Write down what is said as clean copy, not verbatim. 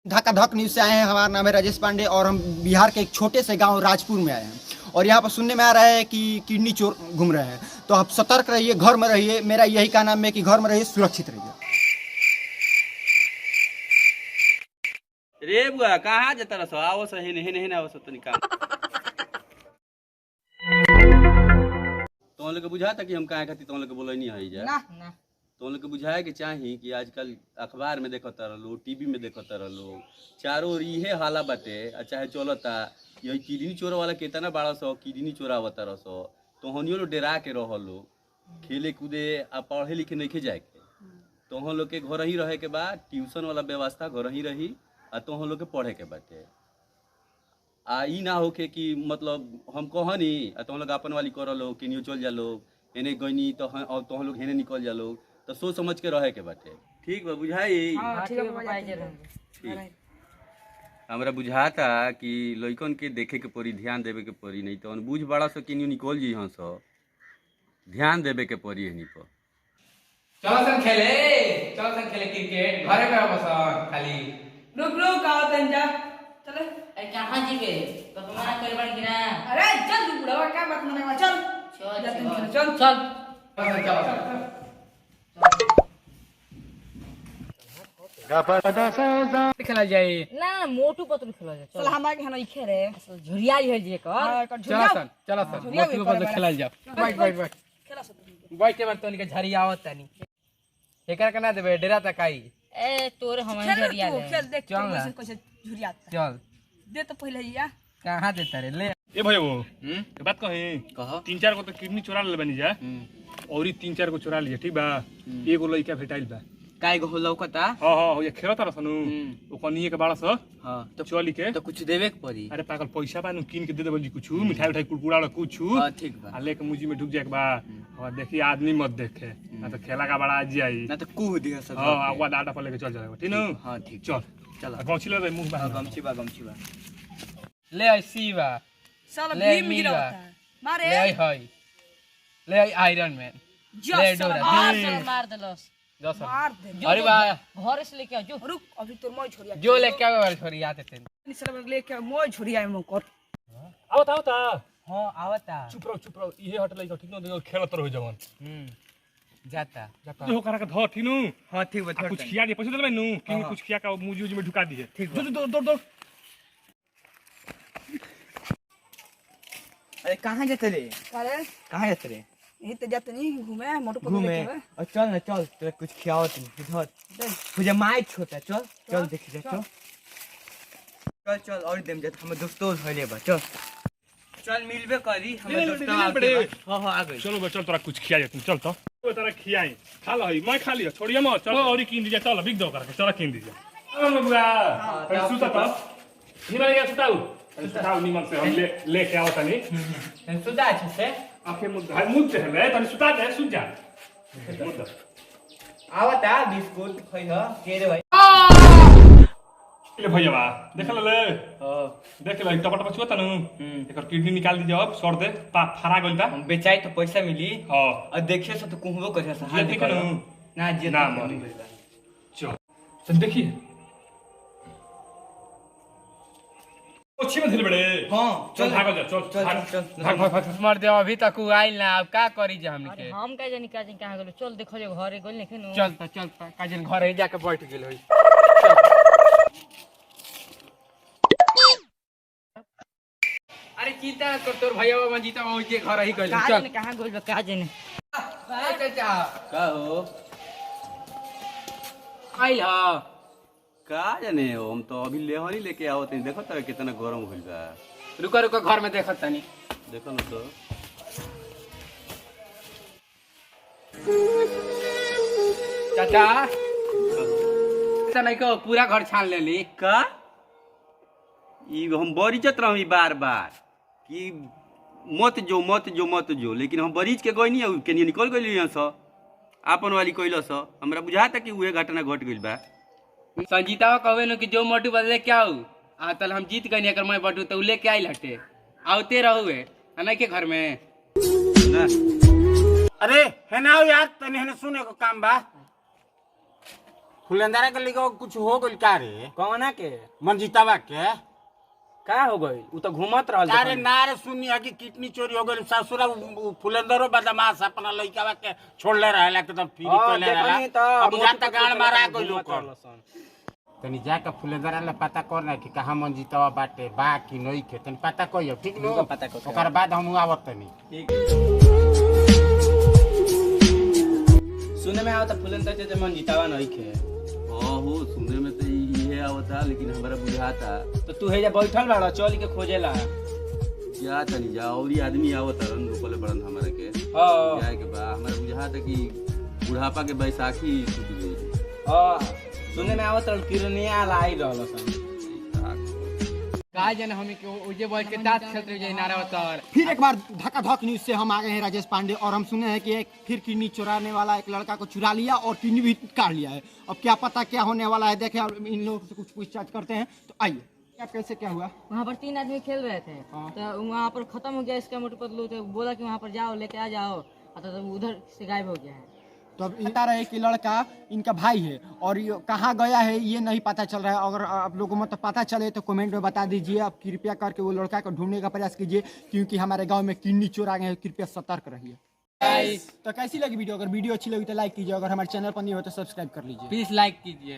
धक्का धक न्यूज़ से आए हैं। हमारा नाम है राजेश पांडे और हम बिहार के एक छोटे से गांव राजपुर में आए हैं और यहाँ पर सुनने में आ रहा है कि किडनी चोर घूम रहे हैं। तो आप सतर्क रहिए, घर में रहिए। मेरा यही कहना है कि घर में रहिए, सुरक्षित रहिए। रे बुआ कहाँ जता रसो आओ सही नहीं नहीं आओ सो तनिका तो लोग के बुझा था कि हम काहे खातिर तो लोग के बोलै नहीं है जा ना ना तो लोग के बुझाए के चाही कि आजकल अखबार में देखत रहलो, टीवी में देखत रहलो, चारों ओर इहे हाला बाटे। चाहे चलता यही किडनी चोर वाला केतना बड़ा सो किडनी चोरावत रसो तो हनियो लोग डरा के रहलो, खेले कूदे आ पढ़े लिखे नहीं जाए के तो हम लोग के घर ही रहे के बाद ट्यूशन वाला व्यवस्था घर ही रही आ तो हम लोग के पढ़े के बाटे। आ ई ना होके कि मतलब हम कहनी आ तो हम लोग अपन वाली कर लो कि चल जा लोग एने गईनी तो हम लोग हेने निकल जा लोग तो सोच समझ के रहे के बाटे। ठीक बा बुझाई। हां ठीक है ठीक हमरा बुझाता कि लइकन के देखे के पड़ी, ध्यान देवे के पड़ी, नहीं तो बुझ बड़ा सो किन्यू निकल जी हंस ध्यान देवे के पड़ी एनी पर। चलो सन खेले क्रिकेट घरे में बस खाली रुक आओ तन जा चले। अरे कहाँ जी के तो तुम्हारा कर बन गिरा। अरे चल तू बुढ़वा क्या बात मनेगा, चल चल चल चल खेला जाए ना मोटू पतलू खेला जाए। चल हमारे के हना इखे रे झुरिया है जे कर चलो सन मोटू पर खेला जाओ। बैठ खेला सब बैठ के मत तोनी के झरी आवत तनी एकरा के ना देबे डेरा तकाई ए तोर हमारे झुरिया ले खेल देख चल ना। कैसे झुरियाता चल दे तो पहले या कहां देता रे ले ए भाई वो बात कहे कहो 3-4 को तो किडनी चोरा ले बनी जा और 3-4 को चोरा लिया ठीक बा। एगो लइका भेटाइल बा काय गो लौकता। हां हां ये खेलत रसनु ओ कनिए के बाड़ा स हां तो चली के तो कुछ देवे के पड़ी। अरे पागल पैसा बा नु किन के दे देबल जी कुछ मिठाई उठाई कुरकुरा वाला कुछ हां ठीक बा आ लेके मुजी में ढुक जाए के बा और देखी आदमी मत देखे ना तो खेला का बड़ा आज आई ना तो कूद दिया सब। हां आवा डाटा पर लेके चल जाएगा ठीक न। हां ठीक चल चल गमछी ले मुंह बा गमछी बा ले आई सीवा चल ले भीम गिरा होता है मारे ले आई हाय ले आई आयरन मैन ले डोरा चल मार देलस जस मार दे अरे वाह घर से लेके आ जो। रुक अभी तोर मोय छोड़िया जो लेके आवे छोरी आते थे। निसर लेके मोय छोड़िया में कर आवता हां आवता चुप रहो इहे हट लइका ठीक न देखो खेलत रहो जवन जाता जो करा के धर ठीक न। हां ठीक बा कुछ खिया दे पैसे दे देबे नु कि कुछ खिया का मुजी में ढुका दिए। ठीक दौड़ अरे कहां जाते रे अरे कहां जाते रे यही तो जाते नहीं घूमे मोटू को घूमे लेके और चल ना चल तेरे कुछ खियाओ तुम इधर मुझे माइक छोटा चल देखी जा चल और देम जा हम दोस्तों होले बा चल मिलबे करी हम दोस्तों। हां आ गई चलो बे चल तोरा कुछ खिया तुम चल तो तोरा खियाई खा लही मैं खा लियो छोड़िए मत चलो और किन दीजिए चल बिक दो करके चल किन दीजिए। अरे बुआ पहले सुता तो निमन गया सुताऊ निमन से हम लेके आओ तनी सुधा अच्छे से आंखें मुद्द है मैं तनी सुता दे सुन जा मुद्द आवता बिस्कुट खइ ह के रे भाई ले भैया देख ले हां देख ले टपटप छुआ तनु एकर किडनी निकाल दीजिए अब सर दे फरा गइल बा हम बेचाई तो पैसा मिली। हां और देखिए से तो कुहबो कर से ये देख न ना जे ना मरी चल चल देखिए अच्छी में धीरे बड़े। हां चल भाग जा चल भाग मर दे अभी तक आइल ना अब का करी जे हमनी के हम का जानी कहां गेलो। चल देखो जो घरे गेल नहीं नु। चल काजन घर ही जाके बैठ गेल होई। अरे चिंता कर तोर भैया बाबा जीता ओ जे घर ही गेल चल कहां गेल का जाने चाचा का हो आइल ह का जाने हो हम तो अभी लेहनी लेके आवत नहीं देखो तो कितना गरम होइल बा। रुको घर में देखत तनी देखो न तो चाचा नहीं को पूरा घर छान लेली का ई हम बड़ी चत रही बार कि मत जो लेकिन हम बरीज के गई नहीं के निकल गई यहाँ से आपन वाली कैल से हमरा बुझाता कि उहे घटना घट गइल बा। संजीतावा कहवे न कि जो मोटू बदले क्या हो आ तल हम जीत गनी अगर मैं बटू तो लेके आइल हटे आवते रहुए अनै के घर में ना अरे है ना यार तने हने सुने को काम बा फुलंदरा के लिखो कुछ हो गइल का रे? कौना के मंजीतावा के? का हो गई? उ तो घूमत रहल अरे नारे सुनी है कि किडनी चोरी हो गइल। ससुरा फुलंदरो बदमाश अपना लइकावा के छोड़ले रहेला एकदम फ्री कइले रहेला। अब जानता गाड़ मारा गइल ओकर। तनी जाके फुलंदरा ले पता करना कि कहां मंजीतावा बाटे बा कि नहीं के तनी पता कइयो ठीक नो? पता कर ओकर बाद हम आवत तनी। सुने में आवत फुलंदर जे मन जीतावा नहीं खे। हाँ हो सुने में तो ये आवता लेकिन हमारा बुझाता तो तू हे जा बैठल बाड़ा चल के खोजेला। क्या तनी जा और ही आदमी आवत रन रुकले बड़न हमारे के हां जाए के बा हमारा बुझाता कि बुढ़ापा के बैसाखी टूट गई। हां सुने में आवत किरनिया लाई रहल सन। का जन हमें के ओजे बैठ के दांत खेलते हुए नारा बतर। फिर एक बार धक्का-धक न्यूज से हम आ गए हैं राजेश पांडे और हम सुने हैं कि एक फिर किडनी चुराने वाला एक लड़का को चुरा लिया और किडनी भी काट लिया है। अब क्या पता क्या होने वाला है, देखें अब इन लोगों से कुछ पूछताछ करते हैं। तो आइए, क्या कैसे क्या हुआ? वहाँ पर 3 आदमी खेल रहे थे तो वहाँ पर खत्म हो गया इसका मोटू पतलू, तो बोला कि वहाँ पर जाओ लेके आ जाओ, तो उधर से गायब हो गया है। तो अब बता रहे कि लड़का इनका भाई है और ये कहाँ गया है ये नहीं पता चल रहा है। अगर आप लोगों को मतलब पता चले तो कमेंट में बता दीजिए। आप कृपया करके वो लड़का को ढूंढने का प्रयास कीजिए क्योंकि हमारे गांव में किडनी चोर आ गए हैं। कृपया सतर्क रहिए। तो कैसी लगी वीडियो? अगर वीडियो अच्छी लगी तो लाइक कीजिए, अगर हमारे चैनल पर नहीं हो तो सब्सक्राइब कर लीजिए। प्लीज लाइक कीजिए।